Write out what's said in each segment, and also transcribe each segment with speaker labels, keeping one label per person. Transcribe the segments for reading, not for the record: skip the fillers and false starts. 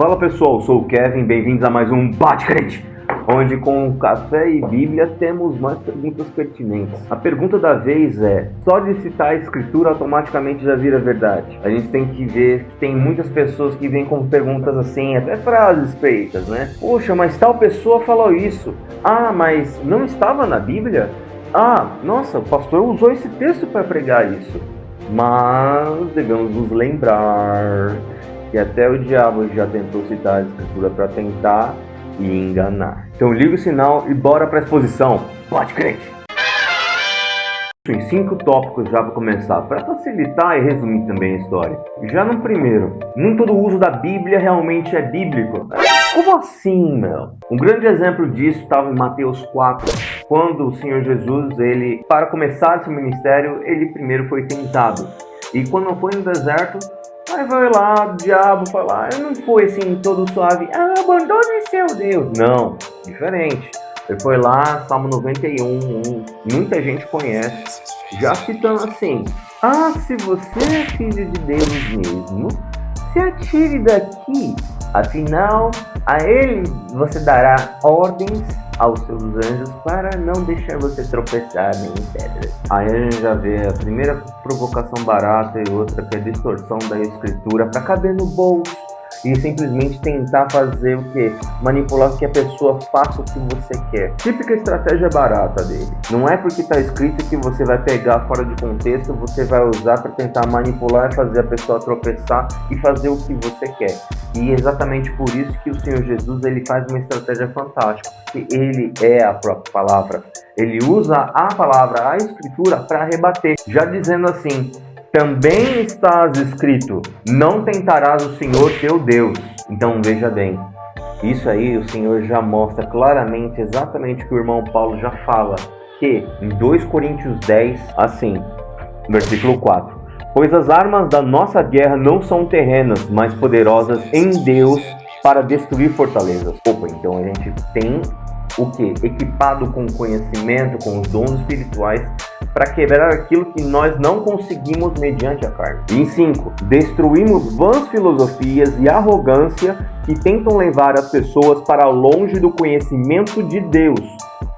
Speaker 1: Fala pessoal, sou o Kevin, bem-vindos a mais um Bate Crente, onde com café e Bíblia temos mais perguntas pertinentes. A pergunta da vez é: só de citar a escritura automaticamente já vira verdade? A gente tem que ver que tem muitas pessoas que vêm com perguntas assim, até frases feitas, né? Poxa, mas tal pessoa falou isso. Ah, mas não estava na Bíblia? Ah, nossa, o pastor usou esse texto para pregar isso. Mas devemos nos lembrar que até o diabo já tentou citar a escritura para tentar e enganar. Então liga o sinal e bora para a exposição. Pode crente! Em 5 tópicos já para começar, para facilitar e resumir também a história. Já no primeiro, nem todo uso da Bíblia realmente é bíblico. Como assim, meu? Um grande exemplo disso estava em Mateus 4, quando o Senhor Jesus, para começar seu ministério, ele primeiro foi tentado. E quando foi no deserto, aí vai lá, o diabo fala, não foi assim todo suave, abandone seu Deus. Não, diferente. Ele foi lá, Salmo 91, muita gente conhece, já citando assim: se você é filho de Deus mesmo, se atire daqui, afinal, a ele você dará ordens aos seus anjos para não deixar você tropeçar nem em pedras. Aí a gente já vê a primeira provocação barata e outra que é a distorção da escritura para caber no bolso e simplesmente tentar fazer o quê? Manipular que a pessoa faça o que você quer. Típica estratégia barata dele. Não é porque está escrito que você vai pegar fora de contexto, você vai usar para tentar manipular, fazer a pessoa tropeçar e fazer o que você quer. E é exatamente por isso que o Senhor Jesus ele faz uma estratégia fantástica, porque ele é a própria palavra. Ele usa a palavra, a escritura, para rebater, já dizendo assim: também está escrito, não tentarás o Senhor teu Deus. Então veja bem, isso aí o Senhor já mostra claramente exatamente o que o irmão Paulo já fala, que em 2 Coríntios 10, assim, versículo 4: pois as armas da nossa guerra não são terrenas, mas poderosas em Deus para destruir fortalezas. Então a gente tem o que? Equipado com conhecimento, com os dons espirituais, para quebrar aquilo que nós não conseguimos mediante a carne. E em 5, destruímos vãs filosofias e arrogância que tentam levar as pessoas para longe do conhecimento de Deus,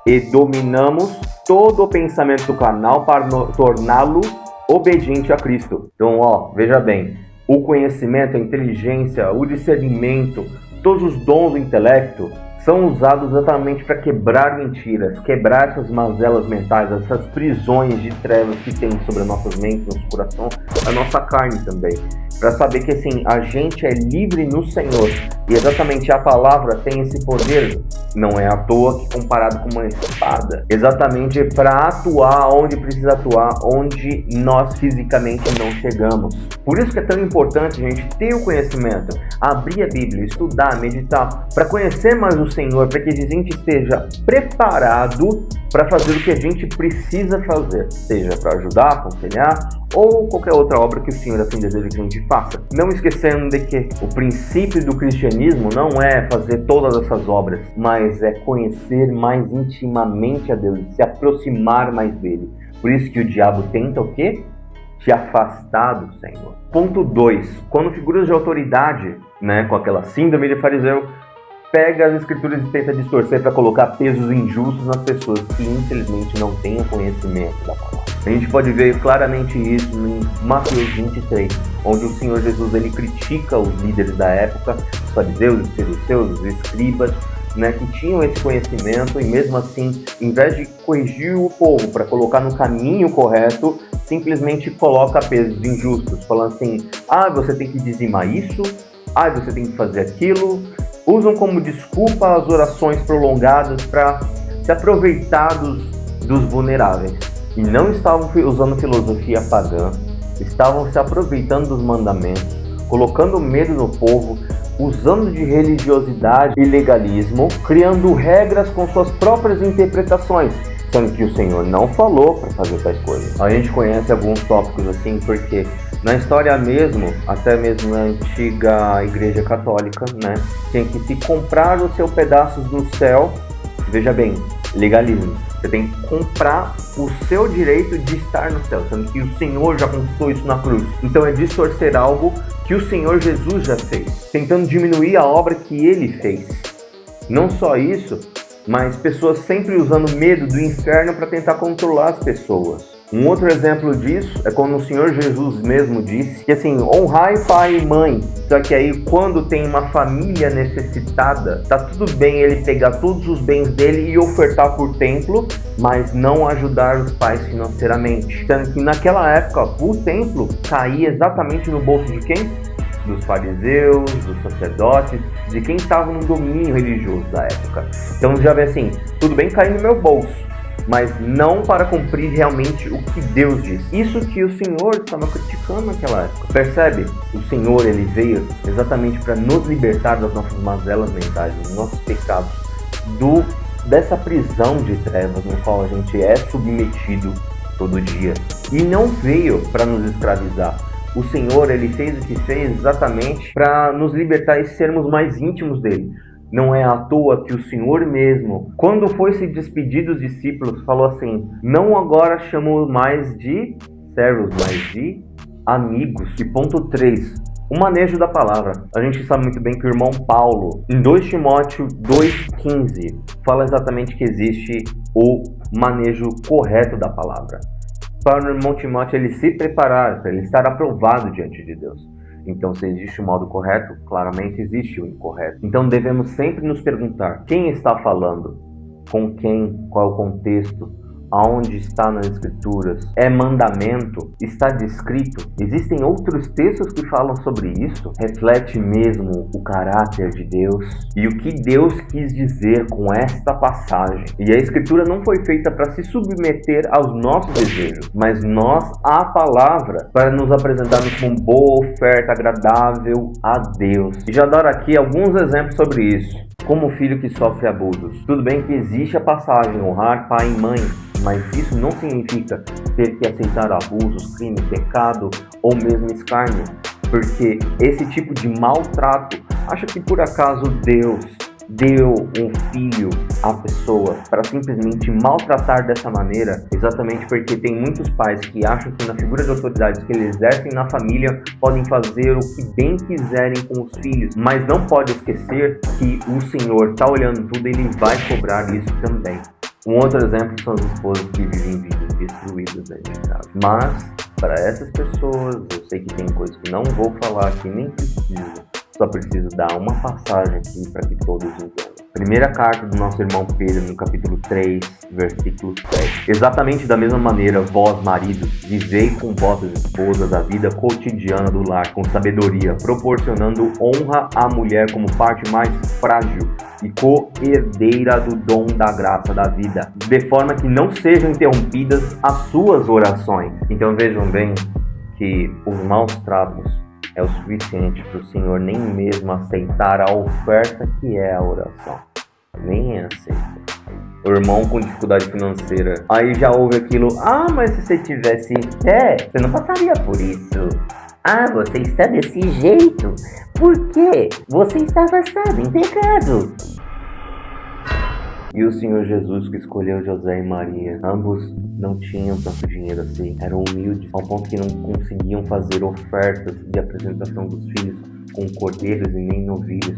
Speaker 1: e dominamos todo o pensamento carnal para torná-lo obediente a Cristo. Então, veja bem, o conhecimento, a inteligência, o discernimento, todos os dons do intelecto são usados exatamente para quebrar mentiras, quebrar essas mazelas mentais, essas prisões de trevas que tem sobre as nossas mentes, nosso coração, a nossa carne também. Para saber que assim, a gente é livre no Senhor. E exatamente a palavra tem esse poder, não é à toa que comparado com uma espada. Exatamente para atuar onde precisa atuar, onde nós fisicamente não chegamos. Por isso que é tão importante a gente ter o conhecimento, abrir a Bíblia, estudar, meditar, para conhecer mais o Senhor, para que a gente esteja preparado para fazer o que a gente precisa fazer, seja para ajudar, aconselhar ou qualquer outra obra que o Senhor assim deseja que a gente faça. Não esquecendo de que o princípio do cristianismo não é fazer todas essas obras, mas é conhecer mais intimamente a Deus, se aproximar mais dele. Por isso que o diabo tenta o quê? Te afastar do Senhor. Ponto 2. Quando figuras de autoridade, com aquela síndrome de fariseu, pega as escrituras e tenta distorcer para colocar pesos injustos nas pessoas que infelizmente não têm o conhecimento da palavra. A gente pode ver claramente isso em Mateus 23, onde o Senhor Jesus ele critica os líderes da época, os fariseus, os saduceus, os escribas, que tinham esse conhecimento e mesmo assim, em vez de corrigir o povo para colocar no caminho correto, simplesmente coloca pesos injustos, falando assim: você tem que dizimar isso, você tem que fazer aquilo. Usam como desculpa as orações prolongadas para se aproveitar dos vulneráveis. E não estavam usando filosofia pagã, estavam se aproveitando dos mandamentos, colocando medo no povo, usando de religiosidade e legalismo, criando regras com suas próprias interpretações, sendo que o Senhor não falou para fazer tais coisas. A gente conhece alguns tópicos assim porque na história mesmo, até mesmo na antiga igreja católica, tinha que se comprar o seu pedaço do céu, veja bem, legalismo. Você tem que comprar o seu direito de estar no céu, sendo que o Senhor já conquistou isso na cruz. Então é distorcer algo que o Senhor Jesus já fez, tentando diminuir a obra que Ele fez. Não só isso, mas pessoas sempre usando medo do inferno para tentar controlar as pessoas. Um outro exemplo disso é quando o Senhor Jesus mesmo disse que assim, honrai pai e mãe. Só que aí quando tem uma família necessitada, tá tudo bem ele pegar todos os bens dele e ofertar por templo, mas não ajudar os pais financeiramente. Sendo que naquela época o templo caía exatamente no bolso de quem? Dos fariseus, dos sacerdotes, de quem estava no domínio religioso da época. Então já vê assim, tudo bem cair no meu bolso, mas não para cumprir realmente o que Deus diz. Isso que o Senhor estava criticando naquela época. Percebe? O Senhor, ele veio exatamente para nos libertar das nossas mazelas mentais, dos nossos pecados, dessa prisão de trevas no qual a gente é submetido todo dia. E não veio para nos escravizar. O Senhor, ele fez o que fez exatamente para nos libertar e sermos mais íntimos dele. Não é à toa que o Senhor mesmo, quando foi se despedir dos discípulos, falou assim, não agora chamo mais de servos, mas de amigos. E ponto 3, o manejo da palavra. A gente sabe muito bem que o irmão Paulo, em 2 Timóteo 2,15, fala exatamente que existe o manejo correto da palavra. Para o irmão Timóteo ele se preparar, para ele estar aprovado diante de Deus. Então, se existe o modo correto, claramente existe o incorreto. Então, devemos sempre nos perguntar, quem está falando? Com quem? Qual é o contexto? Aonde está nas escrituras? É mandamento? Está descrito? Existem outros textos que falam sobre isso? Reflete mesmo o caráter de Deus e o que Deus quis dizer com esta passagem. E a escritura não foi feita para se submeter aos nossos desejos, mas nós à palavra, para nos apresentarmos como boa oferta agradável a Deus. E já dar aqui alguns exemplos sobre isso. Como o filho que sofre abusos. Tudo bem que existe a passagem honrar pai e mãe, mas isso não significa ter que aceitar abusos, crime, pecado ou mesmo escárnio, porque esse tipo de maltrato, acha que por acaso Deus deu um filho à pessoa para simplesmente maltratar dessa maneira? Exatamente porque tem muitos pais que acham que na figura de autoridades que eles exercem na família podem fazer o que bem quiserem com os filhos, mas não pode esquecer que o Senhor está olhando tudo e Ele vai cobrar isso também. Um outro exemplo são as esposas que vivem vidas destruídas dentro de casa. Mas, para essas pessoas, eu sei que tem coisas que não vou falar aqui, nem preciso. Só preciso dar uma passagem aqui para que todos entendam. Primeira carta do nosso irmão Pedro, no capítulo 3, versículo 7. Exatamente da mesma maneira, vós, maridos, vivei com vossas esposas a vida cotidiana do lar, com sabedoria, proporcionando honra à mulher como parte mais frágil e co-herdeira do dom da graça da vida, de forma que não sejam interrompidas as suas orações. Então vejam bem que os maus tratos é o suficiente para o Senhor nem mesmo aceitar a oferta que é a oração. Nem aceita. O irmão com dificuldade financeira, aí já ouve aquilo, mas se você tivesse fé, você não passaria por isso. Você está desse jeito, por quê? Você está afastado em pecado. E o Senhor Jesus que escolheu José e Maria, ambos não tinham tanto dinheiro assim, eram humildes, ao ponto que não conseguiam fazer ofertas de apresentação dos filhos com cordeiros e nem novilhos,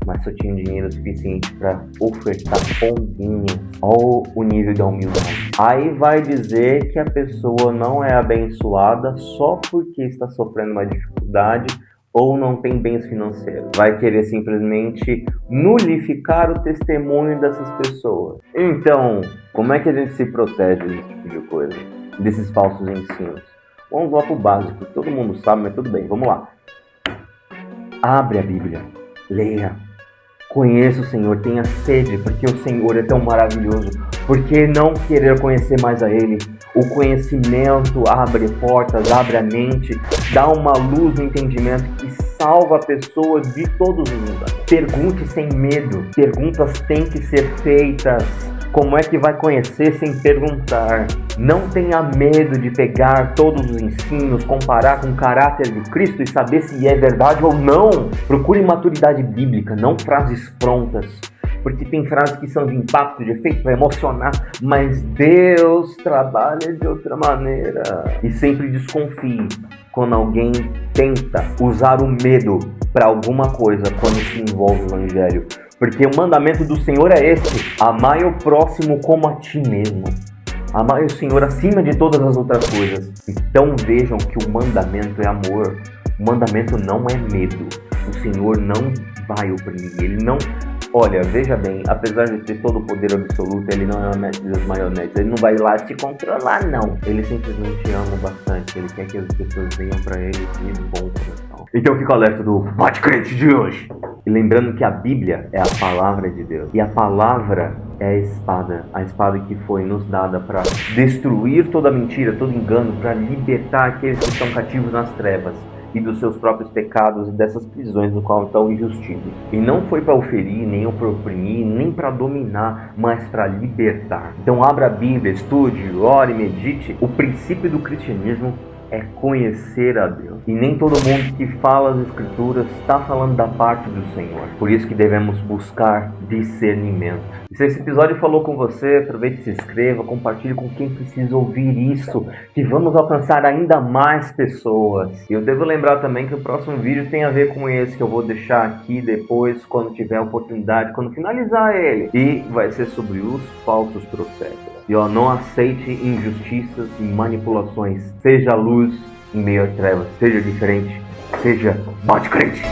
Speaker 1: mas só tinham dinheiro suficiente para ofertar pombinhas. Olha o nível da humildade. Aí vai dizer que a pessoa não é abençoada só porque está sofrendo uma dificuldade ou não tem bens financeiros. Vai querer simplesmente nulificar o testemunho dessas pessoas. Então, como é que a gente se protege desse tipo de coisa? Desses falsos ensinos? Vamos lá pro básico, todo mundo sabe, mas tudo bem, vamos lá. Abre a Bíblia, leia, conheça o Senhor, tenha sede, porque o Senhor é tão maravilhoso. Por que não querer conhecer mais a Ele? O conhecimento abre portas, abre a mente, dá uma luz no entendimento que salva a pessoa de todos os lugares. Pergunte sem medo, perguntas têm que ser feitas. Como é que vai conhecer sem perguntar? Não tenha medo de pegar todos os ensinos, comparar com o caráter de Cristo e saber se é verdade ou não. Procure maturidade bíblica, não frases prontas. porque tem frases que são de impacto, de efeito, para emocionar, mas Deus trabalha de outra maneira. E sempre desconfie quando alguém tenta usar o medo para alguma coisa quando se envolve o Evangelho. Porque o mandamento do Senhor é esse: amai o próximo como a ti mesmo. Amai o Senhor acima de todas as outras coisas. Então vejam que o mandamento é amor. O mandamento não é medo. O Senhor não vai oprimir. Ele não... Olha, veja bem, apesar de ter todo o poder absoluto, ele não é uma mestre das marionetes. Ele não vai lá te controlar, não. Ele simplesmente ama bastante. Ele quer que as pessoas venham pra ele de bom coração. Então fica o alerta do Bate Crente de hoje. E lembrando que a Bíblia é a palavra de Deus. E a palavra é a espada que foi nos dada para destruir toda mentira, todo engano, para libertar aqueles que estão cativos nas trevas e dos seus próprios pecados e dessas prisões no qual estão injustiças. E não foi para oferir, nem para oprimir, nem para dominar, mas para libertar. Então abra a Bíblia, estude, ore, medite. O princípio do cristianismo é conhecer a Deus. E nem todo mundo que fala as Escrituras está falando da parte do Senhor. Por isso que devemos buscar discernimento. E se esse episódio falou com você, aproveite e se inscreva, compartilhe com quem precisa ouvir isso, que vamos alcançar ainda mais pessoas. E eu devo lembrar também que o próximo vídeo tem a ver com esse, que eu vou deixar aqui depois, quando tiver a oportunidade, quando finalizar ele. E vai ser sobre os falsos profetas. E não aceite injustiças e manipulações. Seja luz em meio a trevas. Seja diferente. Seja Bate Crente.